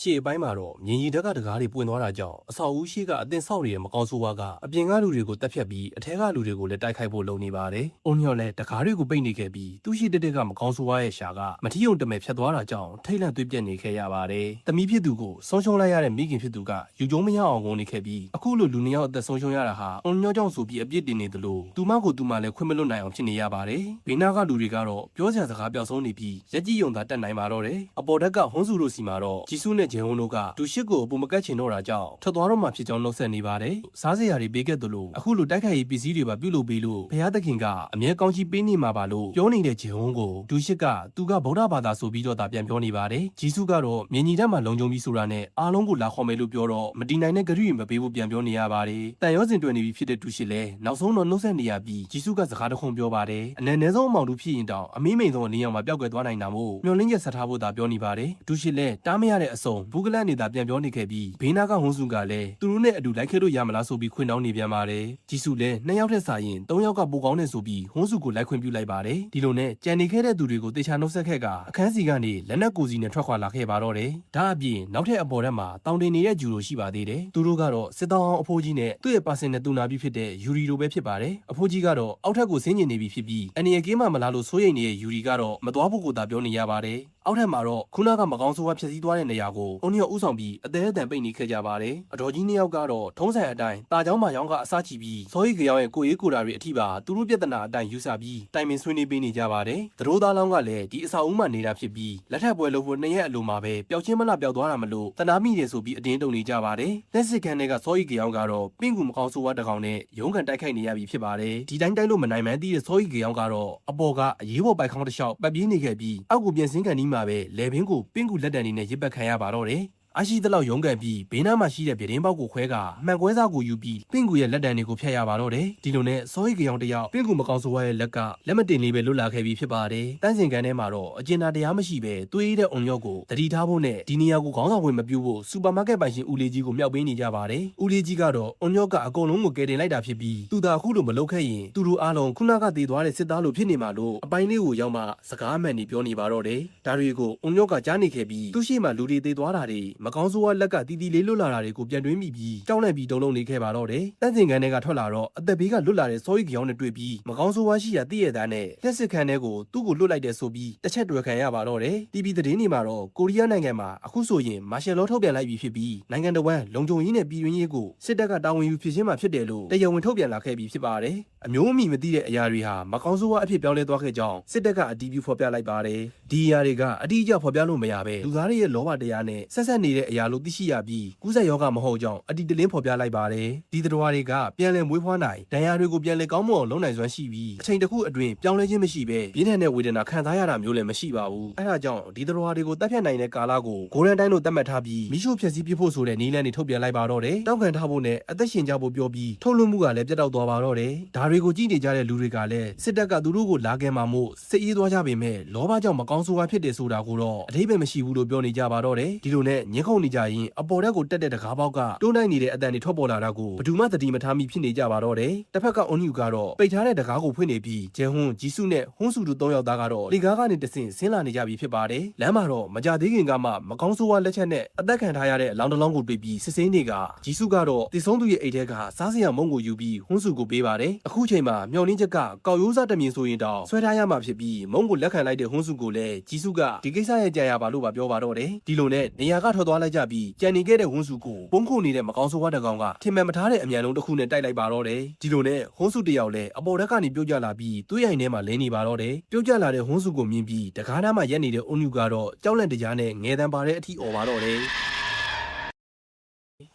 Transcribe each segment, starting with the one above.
ရှေ့ပိုင်းမှာတော့မြင်းကြီးတက်ကတကားတွေပွင့်သွားတာကြောင့်အဆောက်အဦရှိကအတင်ဆောက်နေတဲ့မကောင်းဆိုးဝါးကအပြင်ကလူတွေကိုတက်ဖြတ်ပြီးအထက်ကလူတွေကိုလည်းတိုက်ခိုက်ဖို့လုပ်နေပါတယ်။အုံညော်လည်းတကားတွေကိုပိတ်နေခဲ့ပြီးသူရှိတက်ကမကောင်းဆိုးဝါးရဲ့ရှာကမထီယုံတမဲဖြတ်သွားတာကြောင့်ထိတ်လန့်သွေးပြက်နေခဲ့ရပါတယ်။တမီးဖြစ်သူကိုဆုံးရှုံးလိုက်ရတဲ့မိခင်ဖြစ်သူကယူကျုံမရအောင်ကုန်နေခဲ့ပြီးအခုလိုလူနှစ်ယောက်အသက်ဆုံးရှုံးရတာဟာအုံညော်ကြောင့်ဆိုပြီးအပြစ်တင်နေသလိုသူမကိုသူမလည်းခွင့်မလွတ်နိုင်အောင်ဖြစ်နေရပါတယ်။ဘေးနားကလူတွေကတော့ပြောစရာစကားပျောက်ဆုံးနေပြီးရက်ကြီးယုံသာတက်နိုင်ပါတော့တယ်။အပေါ်တက်ကဟွန်းစုတို့စီမှာတော့ဂျီဆုနဲ့ဂျေဟွန်းတို့ကဒူရှစ်ကိုအပူမကတ်ချင်တော့တာကြောင့်ထွက်သွားတော့မှဖြစ်ကြောင်းနှုတ်ဆက်နေပါတယ်။စားစရာတွေပေးခဲ့သလိုအခုလိုတိုက်ခိုက်ရေးပစ္စည်းတွေပါပြုလုပ်ပေးလို့ဘုရားသခင်ကအမြဲကောင်းချီးပေးနေမှာပါလို့ပြောနေတဲ့ဂျေဟွန်းကိုဒူရှစ်ကသူကဗုဒ္ဓဘာသာဆိုပြီးတော့ဒါပြန်ပြောနေပါတယ်။ဂျီဆုကတော့မြင်းကြီးတက်မှာလုံခြုံပြီးဆိုတာနဲ့အားလုံးကိုလာခေါ်မယ်လို့ပြောတော့မတီနိုင်တဲ့ဂရုမပေးဖို့ပြန်ပြောနေရပါတယ်။တန်ရောစင်တွင်နေပြီဖြစ်တဲ့ဒူရှစ်လည်းနောက်ဆုံးတော့နှုတ်ဆက်နေရပြီးဂျီဆုကစကားတစ်ခုပြောပါတယ်။အနည်းဆုံးအမောင်တူဖြစ်ရင်တောင်အမေးမိန်ဆုံးအနည်းအောင်မှာပျောက်ကွယ်သွားနိုင်တာမို့မျောလင်းချက်ဆက်ထားဖို့သာပြောနေပါတယ်။ဒူရှစ်လည်းတားမရတဲ့အစုံဘူးကလတ်နေတာပြန်ပြောနေခဲ့ပြီးဘေးနားကဟွန်းစုကလည်းသူတို့နဲ့အတူလိုက်ခဲ့လို့ရမလားဆိုပြီးခွင့်တောင်းနေပြန်ပါတယ်။ဂျီဆုလည်း2ယောက်ထက်စာရင်3ယောက်ကပိုကောင်းနေဆိုပြီးဟွန်းစုကိုလိုက်ခွင့်ပြုလိုက်ပါတယ်။ဒီလိုနဲ့ကြံနေခဲ့တဲ့သူတွေကိုတေချာနှုတ်ဆက်ခဲ့ကအခန်းစီကနေလက်နက်ကိုစီနဲ့ထွက်ခွာလာခဲ့ပါတော့တယ်။ဒါအပြင်နောက်ထပ်အပေါ်ထက်မှာတောင်တင်နေတဲ့ဂျူလိုရှိပါသေးတယ်။သူတို့ကတော့စစ်တောင်းအောင်အဖိုးကြီးနဲ့သူ့ရဲ့ပါစင်နဲ့တူနာပြီးဖြစ်တဲ့ယူရီလိုပဲဖြစ်ပါတယ်။အဖိုးကြီးကတော့အောက်ထက်ကိုဆင်းကျင်နေပြီဖြစ်ပြီးအန်ရီကင်းမှမလားလို့စိုးရိမ်နေတဲ့ယူရီကတော့မသွားဖို့ကိုသာပြောနေရပါတယ်။အောက်ထပ်မှာတော့ခုနကမကောင်းဆိုးဝါးဖြစ်စည်းသွားတဲ့နေရာကိုအုံညော့ဥဆောင်ပြီးအသေးအတန်ပိတ်နေခဲ့ကြပါတယ်။အတော်ကြီးနှစ်ယောက်ကတော့ထုံးစံအတိုင်းတာချောင်းမာချောင်းကအစချီပြီးစောရီကြောင်ရဲ့ကိုရေးကိုတာတွေအထိပါသူတို့ပြဿနာအတိုင်းယူဆပြီးတိုင်ပင်ဆွေးနွေးပေးနေကြပါတယ်။သတို့သားလောင်းကလည်းဒီအဆောက်အဦမှာနေတာဖြစ်ပြီးလက်ထပ်ပွဲလို့ဖို့2ရက်အလိုမှာပဲပျောက်ချင်းမလားပျောက်သွားတာမလို့တနာမိတယ်ဆိုပြီးအတင်းတုံနေကြပါတယ်။လက်စစ်ခန်းတွေကစောရီကြောင်ကတော့ပင့်ကူမကောင်းဆိုးဝါးတကောင်နဲ့ရုံးကန်တိုက်ခိုက်နေရပြီဖြစ်ပါတယ်။ဒီတိုင်းတိုက်လို့မနိုင်မှန်းသိတဲ့စောရီကြောင်ကတော့အပေါ်ကအရေးပေါ်ပိုက်ခေါင်းတစ်လျှောက်ပတ်ပြေးနေခဲ့ပြီးအောက်ကိုပြင်ဆင်ကန်ဒီမှာပဲလေဘင်းကိုပင့်ကူလက်တံနေနဲ့ရစ်ပတ်ခံရပါတော့တယ်။အရှိသလောက်ရုံးကန်ပြီးဘေးနားမှာရှိတဲ့ပြတင်းပေါက်ကိုခွဲကမှန်ကွဲစားကိုယူပြီးပင့်ကူရဲ့လက်တံတွေကိုဖျက်ရပါတော့တယ်။ဒီလိုနဲ့စောရီကြောင်တယောက်ပင့်ကူမကောင်းဆိုးဝါးရဲ့လက်ကလက်မတင်လေးပဲလွတ်လာခဲ့ပြီးဖြစ်ပါတယ်။တန်းစင်ကန်ထဲမှာတော့အကျဉ်းသားတရားမရှိပဲသွေးတဲ့အုံရော့ကိုတတိထားဖို့နဲ့ဒီနေရာကိုခေါင်းဆောင်ဝင်မပြုဖို့စူပါမားကတ်ပိုင်ရှင်ဦးလေးကြီးကိုမြောက်ပေးနေကြပါတယ်။ဦးလေးကြီးကတော့အုံရော့ကအကုန်လုံးကိုကယ်တင်လိုက်တာဖြစ်ပြီးသူသာအခုလိုမလုပ်ခဲ့ရင်သူတို့အားလုံးခုနကတည်သွားတဲ့စစ်သားလိုဖြစ်နေမှာလို့အပိုင်းလေးကိုရောက်မှစကားအမှန်ကြီးပြောနေပါတော့တယ်။ဒါတွေကိုအုံရော့ကကြားနေခဲ့ပြီးသူရှိမှလူတွေတည်သွားတာတွေမကောင်းဆိုးဝါးလက်ကတီတီလေးလွတ်လာတာတွေကိုပြန်တွင်းမိပြီးကြောက်လန့်ပြီးတုံလုံးနေခဲ့ပါတော့တယ်။တန်းစင်ကန်ထဲကထွက်လာတော့အသက်ဘေးကလွတ်လာတဲ့စောရီကြောင်နဲ့တွေ့ပြီးမကောင်းဆိုးဝါးရှိရာတည့်ရသားနဲ့လက်စစ်ခန်းထဲကိုသူ့ကိုလွတ်လိုက်တဲ့ဆိုပြီးတစ်ချက်တွေ့ခံရပါတော့တယ်။ TV သတင်းတွေမှာတော့ကိုရီးယားနိုင်ငံမှာအခုဆိုရင်မာရှယ်လောထုတ်ပြန်လိုက်ပြီဖြစ်ပြီးနိုင်ငံတော်ဝန်လုံခြုံရေးနဲ့ပြည်တွင်းရေးကိုစစ်တပ်ကတာဝန်ယူဖြစ်ချင်းမှာဖြစ်တယ်လို့တရားဝင်ထုတ်ပြန်လာခဲ့ပြီးဖြစ်ပါတယ်။အမျိုးအမည်မသိတဲ့အရာတွေဟာမကောင်းဆိုးဝါးအဖြစ်ပြောင်းလဲသွားခဲ့ကြောင်းစစ်တပ်ကအတည်ပြုဖော်ပြလိုက်ပါတယ်။ဒီအရာတွေကအတိအကျဖော်ပြလို့မရပဲလူသားတွေရဲ့လောဘတရားနဲ့ဆက်နေတဲ့အရာလို့သိရှိရပြီးကူးစက်ရောဂါမဟုတ်ကြောင်းအတိတလင်းဖော်ပြလိုက်ပါတယ်။ဒီတရားတွေကပြန်လည်မွေးဖွားနိုင်ဒဏ်ရာတွေကိုပြန်လည်ကောင်းမွန်အောင်လုပ်နိုင်စွမ်းရှိပြီးအချိန်တစ်ခုအတွင်းပြောင်းလဲခြင်းမရှိပဲပြင်းထန်တဲ့ဝေဒနာခံစားရတာမျိုးလည်းမရှိပါဘူး။အဲဒါကြောင့်ဒီတရားတွေကိုတပ်ဖြတ်နိုင်တဲ့ကာလကိုဂိုရန်တိုင်းလို့သတ်မှတ်ထားပြီးမိရှုဖျက်ဆီးပြဖို့ဆိုတဲ့နည်းလမ်းတွေထုတ်ပြန်လိုက်ပါတော့တယ်။တောက်ခံထားဖို့နဲ့အသက်ရှင်ကြဖို့ပြောပြီးထုတ်လွှင့်မှုကလည်းပြတ်တောက်သွားပါတော့တယ်။ဒါတွေကိုကြည့်နေကြတဲ့လူတွေကလည်းစစ်တပ်ကသူတို့ကိုလာခဲ့မှာမို့စစ်ရေးသွားကြပေမဲ့လောဘကြောင့်မကောင်းဆိုးဝါးဖြစ်တယ်ဆိုတာကိုတော့အထိပ္ပယ်မရှိဘူးလို့ပြောနေကြပါတော့တယ်။ဒီလိုနဲ့ညှင်းခုန်နေကြရင်အပေါ်တက်ကိုတက်တဲ့တကားပေါက်ကတွန်းတိုက်နေတဲ့အတန်တွေထွက်ပေါ်လာတာကိုဘယ်သူမှသတိမထားမိဖြစ်နေကြပါတော့တယ်။တစ်ဖက်ကအွန်ယူကတော့ပိတ်ထားတဲ့တကားကိုဖွင့်နေပြီးဂျဲဟွန်းဂျီဆုနဲ့ဟွန်းစုတို့3ယောက်သားကတော့လေကားကနေတဆင့်ဆင်းလာနေကြပြီဖြစ်ပါတယ်။လမ်းမှာတော့မကြသေးခင်ကမှမကောင်းဆိုးဝါးလက်ချက်နဲ့အသက်ခံထားရတဲ့အလောင်းတစ်လောင်းကိုတွေ့ပြီးစစ်စင်းတွေကဂျီဆုကတော့တည်ဆုံးသူရဲ့အိတ်ထဲကစားစရာမုံကိုယူပြီးဟွန်းစုကိုပေးပါတယ်။အခုချိန်မှာမျော်လင့်ချက်ကကောက်ရိုးစားတမင်ဆိုရင်တောင်ဆွဲထားရမှာဖြစ်ပြီးမုံကိုလက်ခံလိုက်တဲ့ဟွန်းစုကိုလည်းဂျီဆုကဒီကိစ္စရဲ့ကြံရပါလို့ပါပြောပါတော့တယ်။ဒီလိုနဲ့နေရာကထွက်သွားလိုက်ကြပြီးကြံနေခဲ့တဲ့ဟွန်းစုကိုပုံခုနေတဲ့မကောင်းဆိုးဝါးတကောင်ကထင်မှန်မထားတဲ့အမြန်လုံးတစ်ခုနဲ့တိုက်လိုက်ပါတော့တယ်။ဒီလိုနဲ့ဟွန်းစုတယောက်လည်းအပေါ်ဓာတ်ကနေပြုတ်ကျလာပြီးသွေးရိုင်ထဲမှာလဲနေပါတော့တယ်။ပြုတ်ကျလာတဲ့ဟွန်းစုကိုမြင်ပြီးတကားနားမှာရက်နေတဲ့အုံညူကတော့ကြောက်လန့်တရားနဲ့ငယ်တန်းပါတဲ့အထိអော်ပါတော့တယ်။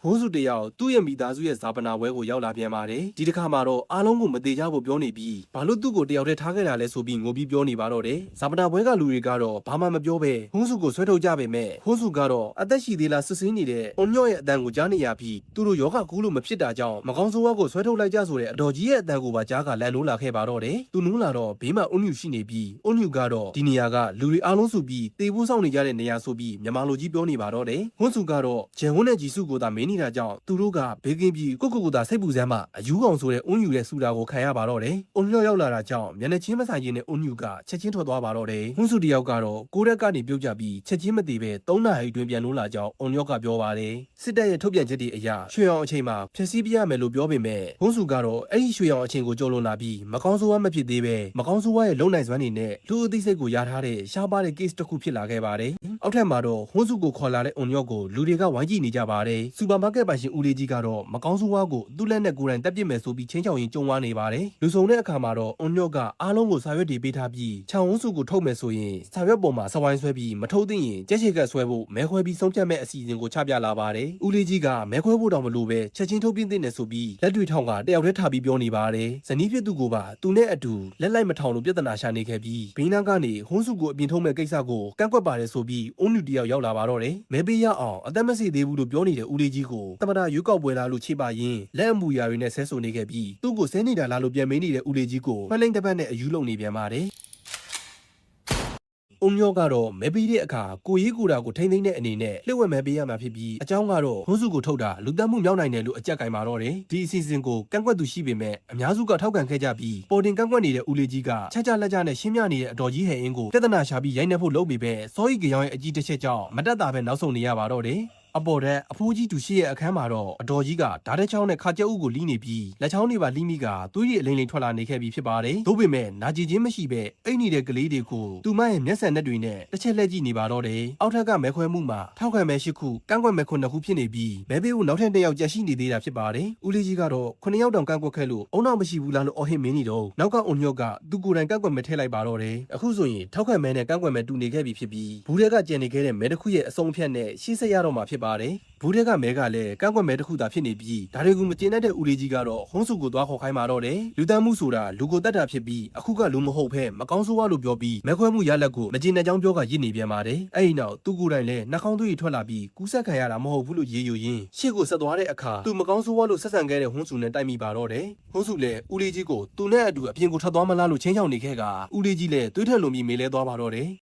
ဟိုးစုတယောက်သူ့ရဲ့မိသားစုရဲ့ဇာပနာပွဲကိုရောက်လာပြန်ပါတယ်ဒီတစ်ခါမှာတော့အားလုံးကိုမသေးကြဖို့ပြောနေပြီးဘာလို့သူ့ကိုတယောက်တည်းထားခဲ့တာလဲဆိုပြီးငိုပြီးပြောနေပါတော့တယ်ဇာပနာပွဲကလူတွေကတော့ဘာမှမပြောပဲဟိုးစုကိုဆွဲထုတ်ကြပေမဲ့ဟိုးစုကတော့အသက်ရှိသေးလားစစ်စင်းနေတဲ့အုံညော့ရဲ့အတန်ကိုကြားနေရပြီးသူတို့ယောဂကူးလို့မဖြစ်တာကြောင့်မကောင်းဆိုးဝါးကိုဆွဲထုတ်လိုက်ကြဆိုတဲ့အတော်ကြီးရဲ့အတန်ကိုပါကြားကလန်လို့လာခဲ့ပါတော့တယ်သူနူးလာတော့ဘေးမှာအုံညူရှိနေပြီးအုံညူကတော့ဒီနေရာကလူတွေအားလုံးစုပြီးတေဖို့ဆောင်နေကြတဲ့နေရာဆိုပြီးမြန်မာလူကြီးပြောနေပါတော့တယ်ဟွန်းစုကတော့ဂျန်ဝန်းနဲ့ဂျီစုကိုသာ မင်းနေတာကြောင့်သူတို့ကဘေးကင်းပြီးကိုသာစိတ်ပူစမ်းမှအယူကောင်ဆိုတဲ့အွန်းယူတဲ့စူတာကိုခံရပါတော့တယ်။အွန်လျော့ရောက်လာတာကြောင့်မျက်နှာချင်းမဆိုင်ခြင်းနဲ့အွန်းယူကချက်ချင်းထွက်သွားပါတော့တယ်။ဟွန်းစုတယောက်ကတော့ကိုရက်ကနေပြုတ်ကြပြီးချက်ချင်းမတည်ပဲ3နာရီအတွင်းပြန်လို့လာကြောင်းအွန်လျော့ကပြောပါတယ်။စစ်တပ်ရဲ့ထုတ်ပြန်ချက်တွေအရရွှေအောင်အချိန်မှာဖျက်ဆီးပြရမယ်လို့ပြောပေမဲ့ဟွန်းစုကတော့အဲ့ဒီရွှေအောင်အချိန်ကိုကြော်လွန်လာပြီးမကောင်းဆိုးဝါးမဖြစ်သေးပဲမကောင်းဆိုးဝါးရဲ့လုံနိုင်စွမ်းတွေနဲ့လူအသိစိတ်ကိုရထားတဲ့ရှားပါတဲ့ case တစ်ခုဖြစ်လာခဲ့ပါတယ်။အောက်ထပ်မှာတော့ဟွန်းစုကိုခေါ်လာတဲ့အွန်လျော့ကိုလူတွေကဝိုင်းကြည့်နေကြပါတယ်။စူပါမားကတ်ပိုင်ရှင်ဦးလေးကြီးကတော့မကောင်းဆိုးဝါးကိုသူ့လက်နဲ့ကိုယ်တိုင်တက်ပစ်မယ်ဆိုပြီးချင်းချောင်ရင်ကြုံဝါနေပါတယ်။လူစုံတဲ့အခါမှာတော့အွန်လျော့ကအားလုံးကိုစာရွက်တွေပေးထားပြီးချောင်ဝန်းစုကိုထုတ်မယ်ဆိုရင်စာရွက်ပေါ်မှာစဝိုင်းဆွဲပြီးမထုတ်သင့်ရင်ကြက်ချေကတ်ဆွဲဖို့မဲခွဲပြီးဆုံးဖြတ်မဲ့အစီအစဉ်ကိုချပြလာပါတယ်။ဦးလေးကြီးကမဲခွဲဖို့တောင်မလိုပဲချက်ချင်းထုတ်ပြသင့်တယ်ဆိုပြီးလက်တွေထောင်ကတယောက်တည်းထားပြီးပြောနေပါတယ်။ဇနီးဖြစ်သူကပါသူနဲ့အတူလက်လိုက်မထောင်လို့ပြဿနာရှာနေခဲ့ပြီးဘိန်းနာကနေဟွန်းစုကိုအပြင်ထုတ်မဲ့ကိစ္စကိုကန့်ကွက်ပါတယ်ဆိုပြီးအုံးလူတယောက်ရောက်လာပါတော့တယ်။မဲပေးရအောင်အသက်မစေသေးဘူးလို့ပြောနေတဲ့ဦးလေးကြီးကိုတမတာရွေးကောက်ပွဲလားလို့ခြေပါရင်လက်အမူအရာတွေနဲ့ဆဲဆိုနေခဲ့ပြီးသူ့ကိုဆဲနေတာလားလို့ပြန်မေးနေတဲ့ဦးလေးကြီးကိုဖလိန်တစ်ပတ်နဲ့အယူလုံနေပြန်ပါတယ်။အုံညောကတော့မဲပေးတဲ့အခါကိုရေးကိုတာကိုထိမ့်သိမ့်တဲ့အနေနဲ့လှည့်ဝက်မဲပေးရမှာဖြစ်ပြီးအကြောင်းကတော့ဟွန်းစုကိုထုတ်တာလူတက်မှုမြောက်နိုင်တယ်လို့အကြက်ကင်ပါတော့တယ်။ဒီအစီအစဉ်ကိုကန့်ကွက်သူရှိပေမဲ့အများစုကထောက်ခံခဲ့ကြပြီးပေါ်တင်ကန့်ကွက်နေတဲ့ဦးလေးကြီးကချက်ချလက်ချနဲ့ရှင်းပြနေတဲ့အတော်ကြီးဟဲ့အင်းကိုပြဿနာရှာပြီးရိုက်နှက်ဖို့လုပ်ပေမဲ့စောရီကြောင်ရဲ့အကြီးတစ်ချက်ကြောင့်မတက်တာပဲနောက်ဆုံးနေရပါတော့တယ်။အပေါ်တဲ့အဖိုးကြီးသူရှိရဲ့အခန်းမှာတော့အတော်ကြီးကဓာတ်တဲ့ချောင်းနဲ့ခါကျက်ဥကိုလီးနေပြီးလက်ချောင်းတွေပါလီးမိကသွေးရည်အလိမ့်လိမ့်ထွက်လာနေခဲ့ပြီးဖြစ်ပါတယ်။သို့ပေမဲ့နာကျင်ခြင်းမရှိပဲအိတ်နေတဲ့ကလေးတွေကိုသူမရဲ့မျက်စံနဲ့တွေနဲ့တစ်ချက်လက်ကြည့်နေပါတော့တယ်။အောက်ထက်ကမဲခွဲမှုမှာထောက်ခံမဲ8ခုကန့်ကွက်မဲ9ခုဖြစ်နေပြီးမဲပေးဖို့နောက်ထပ်1ယောက်ကြက်ရှိနေသေးတာဖြစ်ပါတယ်။ဦးလေးကြီးကတော့9ယောက်တောင်ကန့်ကွက်ခဲ့လို့အုံနောက်မရှိဘူးလားလို့အော်ဟစ်မင်းနေတော့နောက်ကအွန်ညော့ကသူကိုယ်တိုင်ကန့်ကွက်မဲထည့်လိုက်ပါတော့တယ်။အခုဆိုရင်ထောက်ခံမဲနဲ့ကန့်ကွက်မဲတူနေခဲ့ပြီဖြစ်ပြီးဘူးတွေကကြံနေခဲ့တဲ့မဲတစ်ခုရဲ့အဆုံးအဖြတ်နဲ့ရှေ့ဆက်ရတော့မှာဖြစ်ပါတယ်။ဘူးတွေကမဲကလည်းကန့်ကွက်မဲတစ်ခုသာဖြစ်နေပြီးဒါတွေကိုမကျေနပ်တဲ့ဦးလေးကြီးကတော့ဟွန်းစုကိုသွားခေါ်ခိုင်းมาတော့တယ်လူတန်းမှုဆိုတာလူကိုတတ်တာဖြစ်ပြီးအခုကလူမဟုတ်ဖဲမကောင်းဆိုးဝါလို့ပြောပြီးမဲခွဲမှုရလက်ကိုမကျေနပ်ကြောင်းပြောကရစ်နေပြန်ပါတယ်အဲ့ဒီနောက်သူကိုယ်တိုင်လည်းနှာခေါင်းသွေးထွက်လာပြီးကူးဆက်ခံရတာမဟုတ်ဘူးလို့ရေယူရင်းရှေ့ကိုဆက်သွားတဲ့အခါသူမကောင်းဆိုးဝါလို့ဆက်ဆံခဲ့တဲ့ဟွန်းစုနဲ့တိုက်မိပါတော့တယ်ဟွန်းစုလည်းဦးလေးကြီးကိုသူနဲ့အတူအပြင်ကိုထွက်သွားမလားလို့ချင်းချောင်နေခဲ့ကဦးလေးကြီးလည်းသွေးထက်လွန်ပြီးမေးလဲသွားပါတော့တယ်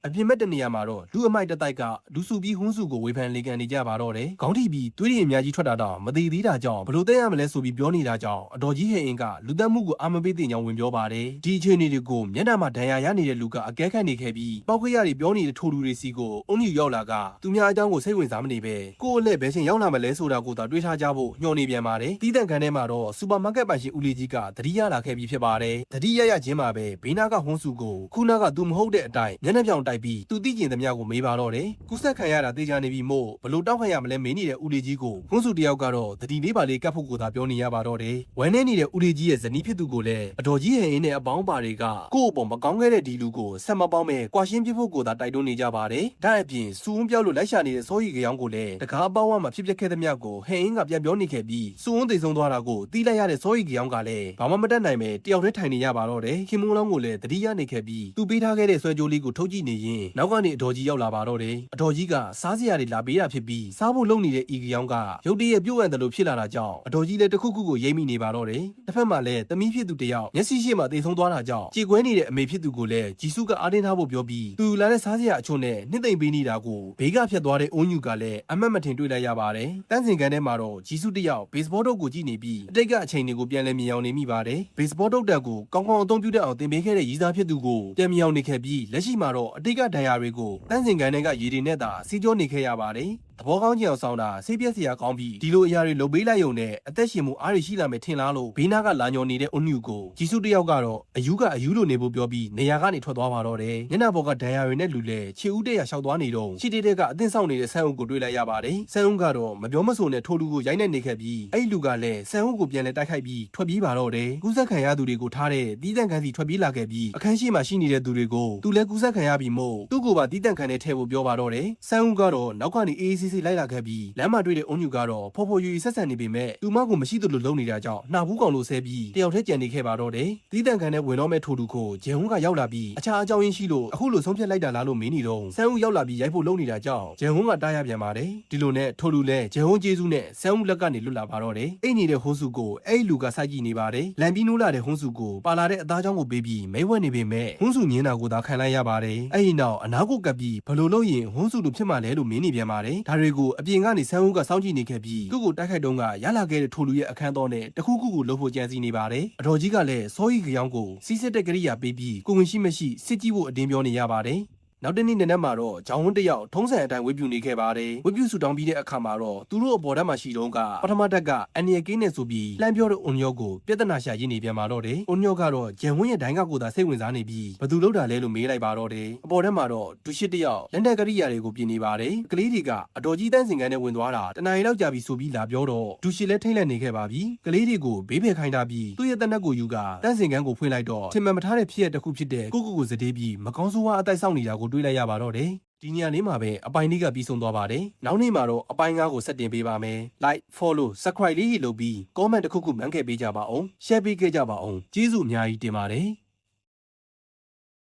အပြင်မဲ့တနေရာမှာတော့လူအမိုက်တတိုက်ကလူစုပြီးဟွန်းစုကိုဝေဖန်လေကန်နေကြပါတော့တယ်။ခေါင်းထိပ်ပြီးသွေးရည်အများကြီးထွက်တာတော့မသေးသေးတာကြောင့်ဘလို့တဲ့ရမလဲဆိုပြီးပြောနေတာကြောင့်အတော်ကြီးဟဲ့အင်းကလူတက်မှုကိုအာမပေးတဲ့ကြောင်ဝင်ပြောပါတယ်။ဒီအခြေအနေတွေကိုမျက်နှာမှာဒဏ်ရာရနေတဲ့လူကအကဲခတ်နေခဲ့ပြီးပောက်ခရတွေပြောနေတဲ့ထိုလူတွေစီကိုအုံညူရောက်လာကသူများအကြောင်းကိုစိတ်ဝင်စားမနေပဲကိုယ့်အလက်ဘယ်ချင်းရောက်လာမလဲဆိုတာကိုသာတွေးထားကြဖို့ညှော်နေပြန်ပါတယ်။တီးတန့်ခန်းထဲမှာတော့စူပါမားကတ်ပိုင်ရှင်ဦးလေးကြီးကသတိရလာခဲ့ပြီးဖြစ်ပါတယ်။သတိရချင်းမှာပဲဘေးနာကဟွန်းစုကိုခုနကသူမဟုတ်တဲ့အတိုင်းမျက်နှာပြောင်တိုက်ပြီးသူသိကျင်သမျှကိုမေးပါတော့တယ်။ကူးဆက်ခံရတာတေချာနေပြီမို့ဘလို့တောက်ခံရမလဲမေးနေတဲ့ဦးလေးကြီးကိုဟွန်းစုတယောက်ကတော့သတိလေးပါလေးကတ်ဖို့ကိုသာပြောနေရပါတော့တယ်။ဝမ်းနေနေတဲ့ဦးလေးကြီးရဲ့ဇနီးဖြစ်သူကိုလည်းအတော်ကြီးဟဲ့အင်းနဲ့အပေါင်းပါတွေကကိုယ့်အပေါ်မကောင်းခဲ့တဲ့ဒီလူကိုဆက်မပေါင်းမဲ့ကွာရှင်းပြဖို့ကိုသာတိုက်တွန်းနေကြပါတယ်။ဒါအပြင်စူးဝန်းပြောက်လို့လိုက်ရှာနေတဲ့စောရီကြောင်ကိုလည်းတကားအပေါင်းဝမှာဖြစ်ပျက်ခဲ့သမျှကိုဟဲ့အင်းကပြန်ပြောနေခဲ့ပြီးစူးဝန်းသိဆုံးသွားတာကိုတီးလိုက်ရတဲ့စောရီကြောင်ကလည်းဘာမှမတတ်နိုင်ပဲတယောက်တည်းထိုင်နေရပါတော့တယ်။ခင်မုန်းလောင်းကိုလည်းသတိရနေခဲ့ပြီးသူပေးထားခဲ့တဲ့ဆွဲကြိုးလေးကိုထုတ်ကြည့်နေရင်နောက်ကနေအတော်ကြီးရောက်လာပါတော့တယ်။အတော်ကြီးကစားစရာတွေလာပေးတာဖြစ်ပြီးစားဖို့လုပ်နေတဲ့ဤကြောင်ကရုတ်တရက်ပြုတ်ရတယ်လို့ဖြစ်လာတာကြောင့်အတော်ကြီးလည်းတစ်ခုခုကိုရိမ့်မိနေပါတော့တယ်။တစ်ဖက်မှာလည်းသမီးဖြစ်သူတယောက်မျက်စိရှိမှတိတ်ဆုံးသွားတာကြောင့်ကြေကွဲနေတဲ့အမေဖြစ်သူကိုလည်းဂျီစုကအားတင်းထားဖို့ပြောပြီးသူလာတဲ့စားစရာအချို့နဲ့နှစ်သိမ့်ပေးနေတာကိုဘေးကဖြတ်သွားတဲ့အုံးညူကလည်းအမတ်မထင်တွေ့လိုက်ရပါတယ်။တန်းစင်ကန်ထဲမှာတော့ဂျီစုတယောက်ဘေ့စ်ဘောတုပ်ကိုကြည့်နေပြီးအတိတ်ကအချိန်တွေကိုပြန်လည်မြင်အောင်နေမိပါတယ်။ဘေ့စ်ဘောတုပ်တက်ကိုကောင်းကောင်းအသုံးပြုတတ်အောင်တင်ပေးခဲ့တဲ့ရည်စားဖြစ်သူကိုပြန်မြင်အောင်နေခဲ့ပြီးလက်ရှိမှာတော့အတိတ်ကဒဏ်ရာတွေကိုတန်းစင်ကန်ထဲကရေတွေနဲ့သာစီးကြောနေခဲ့ရပါတယ်။သဘောကောင်းကြအောင်ဆောင်တာစိတ်ပြက်စရာကောင်းပြီးဒီလိုအရာတွေလုပ်ပေးလိုက်ုံနဲ့အသက်ရှင်မှုအားရရှိလာမယ်ထင်လားလို့ဘေးနာကလာညော်နေတဲ့အွန်ညူကိုဂျီစုတယောက်ကတော့အယူကအယူလိုနေဖို့ပြောပြီးနေရာကနေထွက်သွားပါတော့တယ်။ညနာဘော်ကဒဏ်ရာတွေနဲ့လူလဲခြေဦးတရလျှောက်သွားနေတော့ခြေတေးကအသင်းဆောင်နေတဲ့ဆန်းဦးကိုတွေ့လိုက်ရပါတယ်။ဆန်းဦးကတော့မပြောမဆိုနဲ့ထိုးလူကိုရိုက်နှက်နေခဲ့ပြီးအဲ့လူကလည်းဆန်းဦးကိုပြန်လဲတိုက်ခိုက်ပြီးထွက်ပြေးပါတော့တယ်။ကူးဆက်ခံရသူတွေကိုထားတဲ့တီးတန့်ခန်းစီထွက်ပြေးလာခဲ့ပြီးအခန်းရှိမှရှိနေတဲ့သူတွေကိုသူလည်းကူးဆက်ခံရပြီးမို့သူ့ကိုပါတီးတန့်ခန်းထဲထည့်ဖို့ပြောပါတော့တယ်။ဆန်းဦးကတော့နောက်ကနေအေးအေးဆေးဆေးလိုက်လာခဲ့ပြီးလမ်းမှာတွေ့တဲ့အုံညူကတော့ဖော်ဖော်ယူဆက်ဆံနေပေမဲ့သူမကိုမရှိသလိုလုံနေတာကြောင့်နှာဘူးကောင်လိုဆဲပြီးတယောက်တည်းကြံနေခဲ့ပါတော့တယ်။တီးတန့်ခန်းထဲဝင်တော့မဲ့ထိုးသူကိုဂျေဟွန်းကရောက်လာပြီးအခြားအကြောင်းရင်းရှိလို့အခုလိုဆုံးဖြတ်လိုက်တာလားလို့မင်းနေတော့ဆန်းဦးရောက်လာပြီးရိုက်ဖို့လုပ်နေတာကြောင့်ဂျေဟွန်းကတားရပြန်ပါတယ်။ဒီလိုနဲ့ထိုးလူလဲဂျေဟွန်းကျေးဇူးနဲ့ဆန်းဦးလက်ကနေလွတ်လာပါတော့တယ်။အိတ်နေတဲ့ဟွန်းစုကိုအဲ့လူကစိုက်ကြည့်နေပါတယ်။လန်ပြီးနိုးလာတဲ့ဟွန်းစုကိုပါလာတဲ့အသားချောင်းကိုပေးပြီးမိဝက်နေပေမဲ့ဟွန်းစုမြင်းတာကိုသာခံလိုက်ရပါတယ်။အဲ့ဒီနောက်အနာကိုကပ်ပြီးဘလို့လို့ရင်ဟွန်းစုလိုဖြစ်မှလဲလို့မင်းနေပြန်ပါတယ်။ဒါ တွေကိုအပြင်ကနေဆန်းဦးကစောင့်ကြည့်နေခဲ့ပြီးသူ့ကိုတိုက်ခိုက်တုန်းကရလာခဲ့တဲ့ထိုလူရဲ့အခန်းတော်နဲ့တခုခုကိုလှုပ်ဖို့ကြံစည်နေပါတယ်အတော်ကြီးကလည်းစောကြီးကြောင်ကိုစီးစစ်တဲ့ကိရိယာပေးပြီးကိုဝင်ရှိမရှိစစ်ကြည့်ဖို့အတင်းပြောနေရပါတယ်နောက်တနေ့နဲ့မှာတော့ဂျောင်းဝန်းတယောက်ထုံးစံအတိုင်းဝေပြူနေခဲ့ပါတယ်ဝေပြူဆူတောင်းပြီးတဲ့အခါမှာတော့သူတို့အပေါ်ဓာတ်မှာရှိတော့ကပထမတက်ကအနေရကင်းနေဆိုပြီးလှမ်းပြောတဲ့အွန်ညောကိုပြဿနာရှာရင်းနေပြန်มาတော့တယ်အွန်ညောကတော့ဂျန်ဝန်းရဲ့ဒိုင်းကကိုသာစိတ်ဝင်စားနေပြီးဘသူလောက်တာလဲလို့မေးလိုက်ပါတော့တယ်အပေါ်ဓာတ်မှာတော့ဒူရှစ်တယောက်လက်နက်ကရိယာတွေကိုပြင်နေပါတယ်ကလေးတွေကအတော်ကြီးတန်းစင်ကန်းနဲ့ဝင်သွားတာတနားရီလောက်ကြာပြီဆိုပြီးလာပြောတော့ဒူရှစ်လည်းထိတ်လန့်နေခဲ့ပါပြီကလေးတွေကိုဘေးဖယ်ခိုင်းထားပြီးသူ့ရဲ့တနက်ကိုယူကတန်းစင်ကန်းကိုဖွင့်လိုက်တော့ထင်မှန်မထားတဲ့ဖြစ်ရတစ်ခုဖြစ်တဲ့ကိုစတေးပြီးမကောင်းဆိုးဝါးအတိုက်ဆောက်နေတာကိုတွေးလိုက်ရပါတော့တယ်ဒီနေရာလေးမှာပဲအပိုင်းလေးကပြီးဆုံးသွားပါတယ်။နောက်နေ့မှာတော့အပိုင်း9ကိုဆက်တင်ပေးပါမယ်။ Like, Follow, Subscribe လေးလုပ်ပြီး Comment တစ်ခုခုမှန်းခဲ့ပေးကြပါအောင်။ Share ပေးခဲ့ကြပါအောင်။ကျေးဇူးအများကြီးတင်ပါတယ်။